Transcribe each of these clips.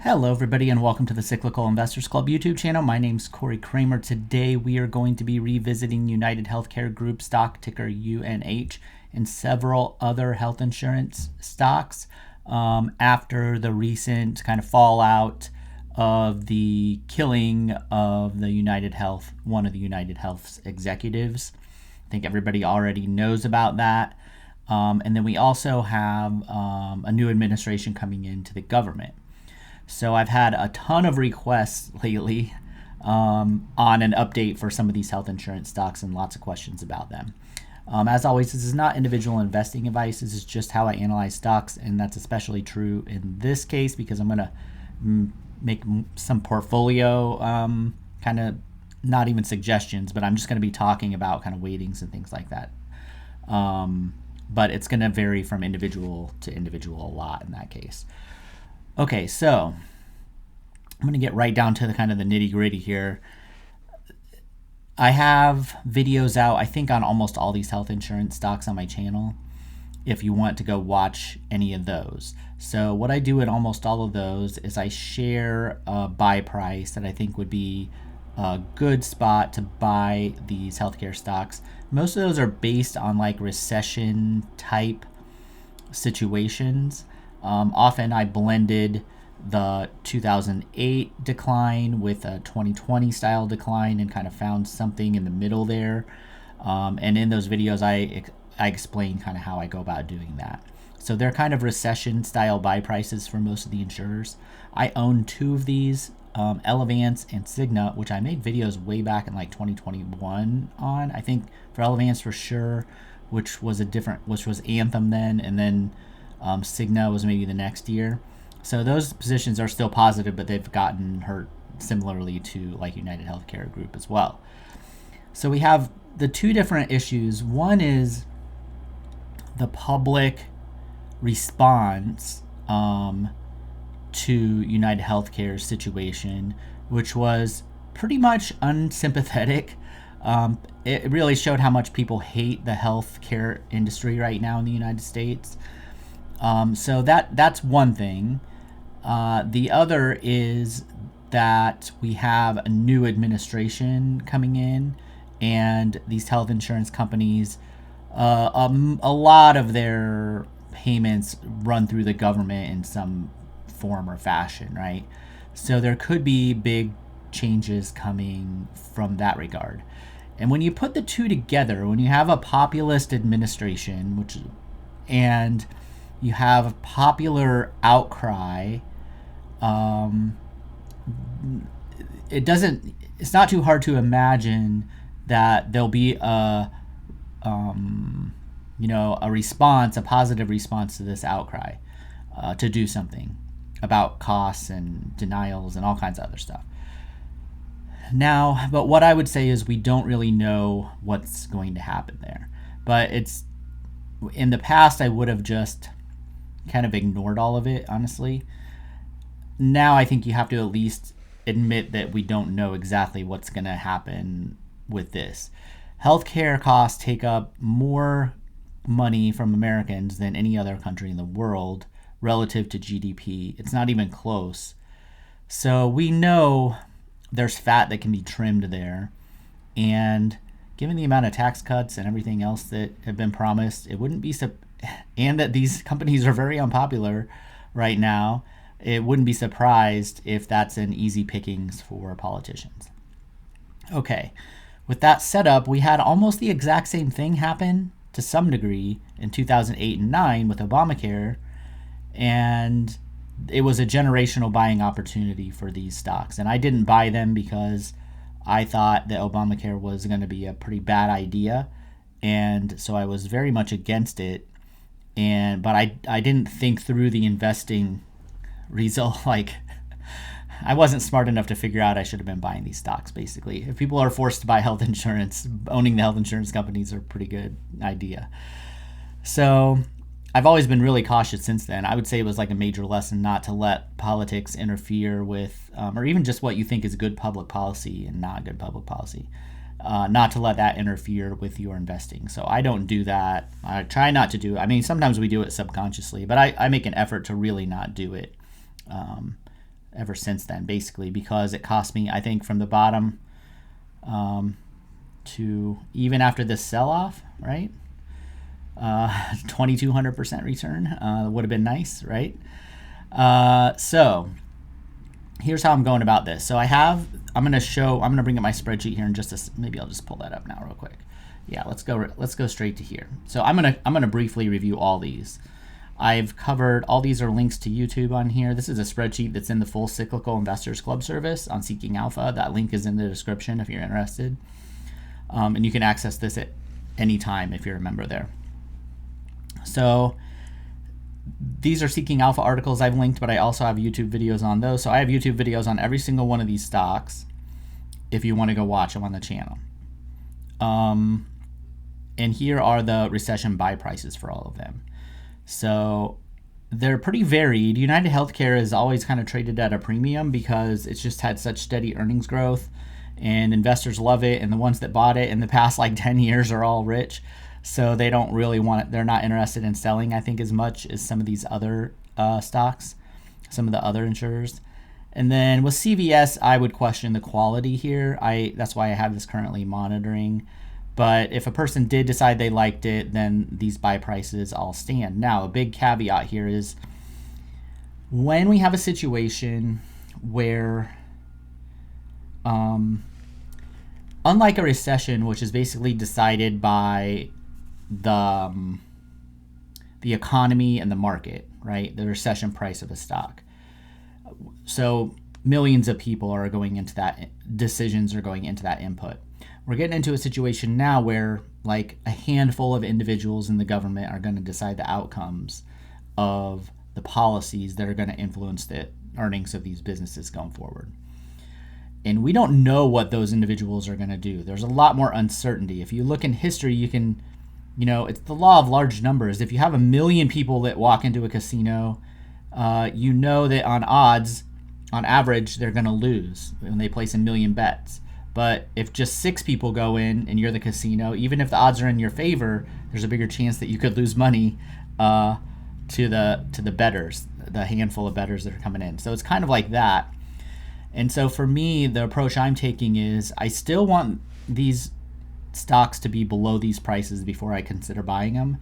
Hello, everybody, and welcome to the Cyclical Investors Club YouTube channel. My name's Corey Kramer. Today, we are going to be revisiting United Healthcare Group stock ticker UNH and several other health insurance stocks after the recent kind of fallout of the killing of the one of the United Health's executives. I think everybody already knows about that. And then we also have a new administration coming into the government. So I've had a ton of requests lately on an update for some of these health insurance stocks and lots of questions about them. As always, this is not individual investing advice. This is just how I analyze stocks, and that's especially true in this case because I'm going to make some portfolio kind of, not even suggestions, but I'm just going to be talking about kind of weightings and things like that. But it's going to vary from individual to individual a lot in that case. Okay, so I'm going to get right down to the kind of the nitty gritty here. I have videos out, I think, on almost all these health insurance stocks on my channel if you want to go watch any of those. So what I do in almost all of those is I share a buy price that I think would be a good spot to buy these healthcare stocks. Most of those are based on like recession type situations. Often I blended the 2008 decline with a 2020 style decline and kind of found something in the middle there. And in those videos, I explain kind of how I go about doing that. So they're kind of recession style buy prices for most of the insurers. I own two of these, Elevance and Cigna, which I made videos way back in like 2021 on. I think for Elevance for sure, which was Anthem then, and then Cigna was maybe the next year. So those positions are still positive, but they've gotten hurt similarly to like United Healthcare Group as well. So we have the two different issues. One is the public response to United Healthcare's situation, which was pretty much unsympathetic. It really showed how much people hate the healthcare industry right now in the United States. So that's one thing. The other is that we have a new administration coming in, and these health insurance companies, a lot of their payments run through the government in some form or fashion, right? So there could be big changes coming from that regard. And when you put the two together, when you have a populist administration, and you have popular outcry, it's not too hard to imagine that there'll be a response, a positive response to this outcry, to do something about costs and denials and all kinds of other stuff. Now, but what I would say is we don't really know what's going to happen there. But in the past, I would have just kind of ignored all of it, honestly. Now I think you have to at least admit that we don't know exactly what's going to happen with this. Healthcare costs take up more money from Americans than any other country in the world relative to GDP. It's not even close. So we know there's fat that can be trimmed there. And given the amount of tax cuts and everything else that have been promised, it wouldn't be and that these companies are very unpopular right now, it wouldn't be surprised if that's an easy pickings for politicians. Okay, with that set up, we had almost the exact same thing happen to some degree in 2008 and 9 with Obamacare, and it was a generational buying opportunity for these stocks. And I didn't buy them because I thought that Obamacare was going to be a pretty bad idea, and so I was very much against it. But I didn't think through the investing result. Like, I wasn't smart enough to figure out I should have been buying these stocks, basically. If people are forced to buy health insurance, owning the health insurance companies are a pretty good idea. So I've always been really cautious since then. I would say it was like a major lesson not to let politics interfere with, or even just what you think is good public policy and not good public policy. Not to let that interfere with your investing. So I don't do that. I try not to do it. I mean, sometimes we do it subconsciously, but I make an effort to really not do it. ever since then, basically, because it cost me, I think, from the bottom to even after this sell-off, right? 2,200% return would have been nice, right? So here's how I'm going about this. So I'm going to bring up my spreadsheet here in maybe I'll just pull that up now real quick. Yeah, let's go straight to here. So I'm going to briefly review all these. I've covered, all these are links to YouTube on here. This is a spreadsheet that's in the full Cyclical Investors Club service on Seeking Alpha. That link is in the description if you're interested. And you can access this at any time if you're a member there. So these are Seeking Alpha articles I've linked, but I also have YouTube videos on those. So I have YouTube videos on every single one of these stocks if you want to go watch them on the channel. And here are the recession buy prices for all of them. So they're pretty varied. United Healthcare is always kind of traded at a premium because it's just had such steady earnings growth and investors love it. And the ones that bought it in the past like 10 years are all rich. So they don't really want it. They're not interested in selling, I think, as much as some of these other stocks, some of the other insurers. And then with CVS, I would question the quality here. That's why I have this currently monitoring. But if a person did decide they liked it, then these buy prices all stand. Now, a big caveat here is when we have a situation where, unlike a recession, which is basically decided by the economy and the market, right? The recession price of a stock. So millions of people are going into that, decisions are going into that input. We're getting into a situation now where like a handful of individuals in the government are going to decide the outcomes of the policies that are going to influence the earnings of these businesses going forward. And we don't know what those individuals are going to do. There's a lot more uncertainty. If you look in history, you can, it's the law of large numbers. If you have 1 million people that walk into a casino, you know that on odds, on average, they're going to lose when they place 1 million bets. But if just 6 people go in and you're the casino, even if the odds are in your favor, there's a bigger chance that you could lose money to the bettors, the handful of bettors that are coming in. So it's kind of like that. And so for me, the approach I'm taking is I still want these stocks to be below these prices before I consider buying them.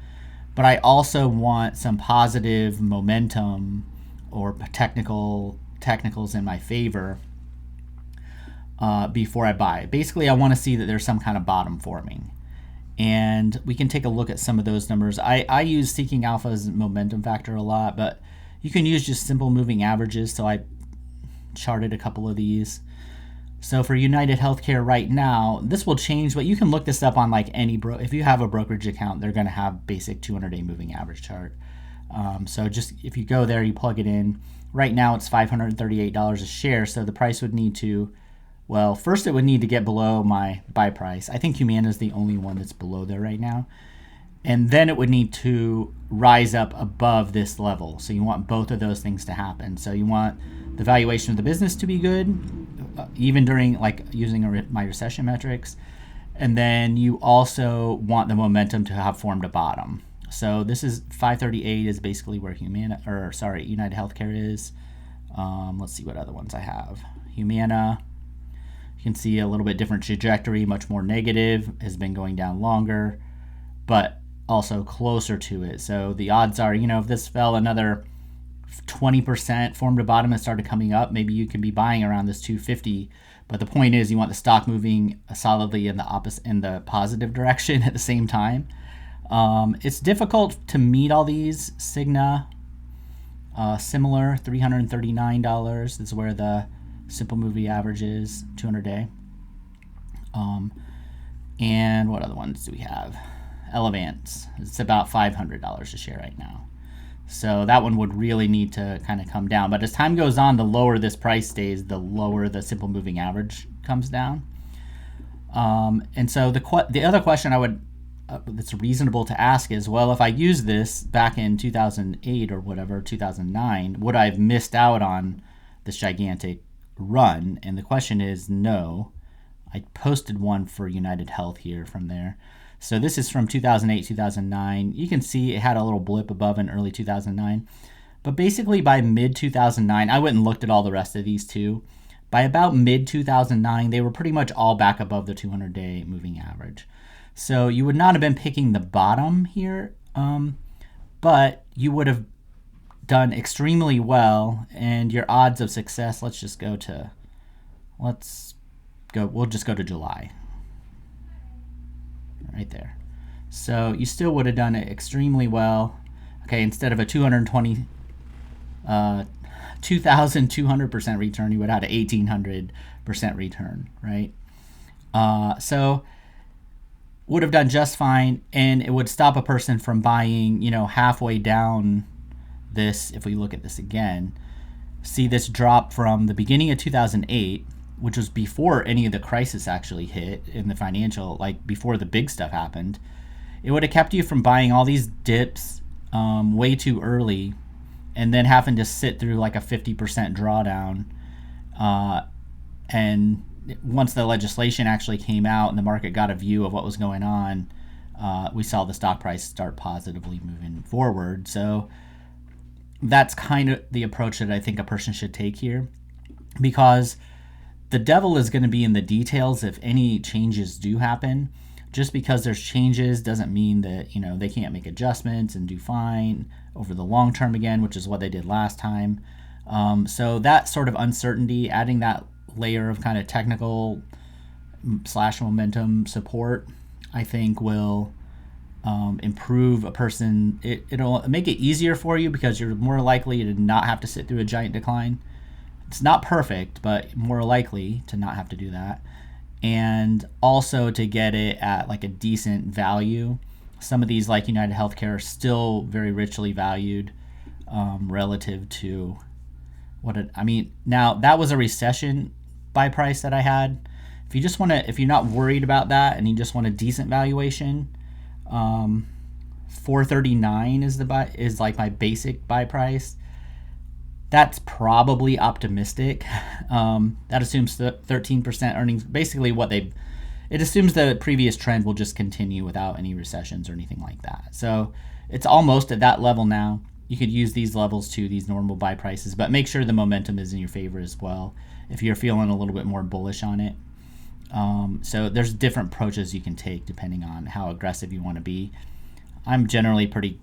But I also want some positive momentum or technicals in my favor before I buy. Basically, I want to see that there's some kind of bottom forming. And we can take a look at some of those numbers. I use Seeking Alpha's momentum factor a lot, but you can use just simple moving averages. So I charted a couple of these. So for United Healthcare right now, this will change, but you can look this up on like any if you have a brokerage account, they're going to have basic 200-day moving average chart. So just if you go there, you plug it in. Right now it's $538 a share, so the price would need to, well, first it would need to get below my buy price. I think Humana is the only one that's below there right now. And then it would need to rise up above this level. So you want both of those things to happen. So you want the valuation of the business to be good, even during like using my recession metrics. And then you also want the momentum to have formed a bottom. So this is 538 is basically where United Healthcare is. Let's see what other ones I have. Humana, you can see a little bit different trajectory, much more negative, has been going down longer, but also closer to it. So the odds are, if this fell another 20%, formed a bottom and started coming up, maybe you can be buying around this 250. But the point is you want the stock moving solidly in the positive direction at the same time. It's difficult to meet all these. Cigna, similar, $339. This is where the simple moving average is, 200-day. And what other ones do we have? Elevance. It's about $500 a share right now. So that one would really need to kind of come down. But as time goes on, the lower this price stays, the lower the simple moving average comes down. And so the other question that's reasonable to ask is, well, if I used this back in 2008 or whatever, 2009, would I have missed out on this gigantic run? And the question is no. I posted one for United Health here from there. So this is from 2008, 2009. You can see it had a little blip above in early 2009. But basically by mid 2009, I went and looked at all the rest of these too. By about mid 2009, they were pretty much all back above the 200-day moving average. So you would not have been picking the bottom here, but you would have done extremely well, and your odds of success, we'll just go to July. Right there. So you still would have done it extremely well. Okay, instead of a 2,200% return, you would have had an 1,800% return, right? So would have done just fine, and it would stop a person from buying, halfway down this. If we look at this again, see this drop from the beginning of 2008, which was before any of the crisis actually hit in the financial, like before the big stuff happened. It would have kept you from buying all these dips way too early, and then having to sit through like a 50% drawdown. And once the legislation actually came out and the market got a view of what was going on, we saw the stock price start positively moving forward. So that's kind of the approach that I think a person should take here, because the devil is going to be in the details if any changes do happen. Just because there's changes doesn't mean that, they can't make adjustments and do fine over the long term again, which is what they did last time. So that sort of uncertainty, adding that layer of kind of technical / momentum support, I think will improve a person. It'll make it easier for you because you're more likely to not have to sit through a giant decline. It's not perfect, but more likely to not have to do that. And also to get it at like a decent value. Some of these, like United Healthcare, are still very richly valued relative to now that was a recession buy price that I had. If you're not worried about that and you just want a decent valuation, 439 is like my basic buy price. That's probably optimistic. That assumes 13% earnings. Basically, it assumes the previous trend will just continue without any recessions or anything like that. So it's almost at that level now. You could use these levels to these normal buy prices, but make sure the momentum is in your favor as well if you're feeling a little bit more bullish on it. So there's different approaches you can take depending on how aggressive you want to be. I'm generally pretty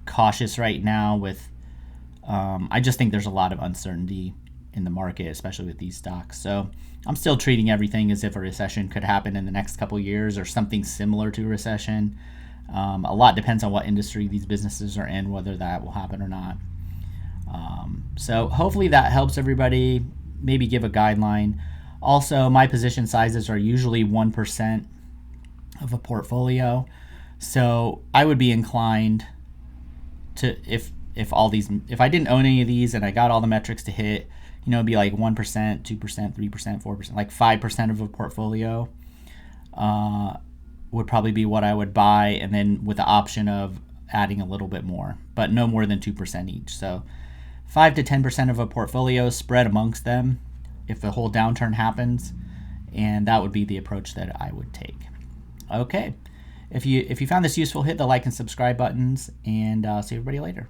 cautious right now with I just think there's a lot of uncertainty in the market, especially with these stocks. So I'm still treating everything as if a recession could happen in the next couple of years or something similar to a recession. A lot depends on what industry these businesses are in, whether that will happen or not. So hopefully that helps everybody, maybe give a guideline. Also, my position sizes are usually 1% of a portfolio. So I would be inclined to, if I didn't own any of these and I got all the metrics to hit, it'd be like 1%, 2%, 3%, 4%, like 5% of a portfolio would probably be what I would buy, and then with the option of adding a little bit more, but no more than 2% each. So 5 to 10% of a portfolio spread amongst them if the whole downturn happens, and that would be the approach that I would take. Okay. If you found this useful, hit the like and subscribe buttons, and see everybody later.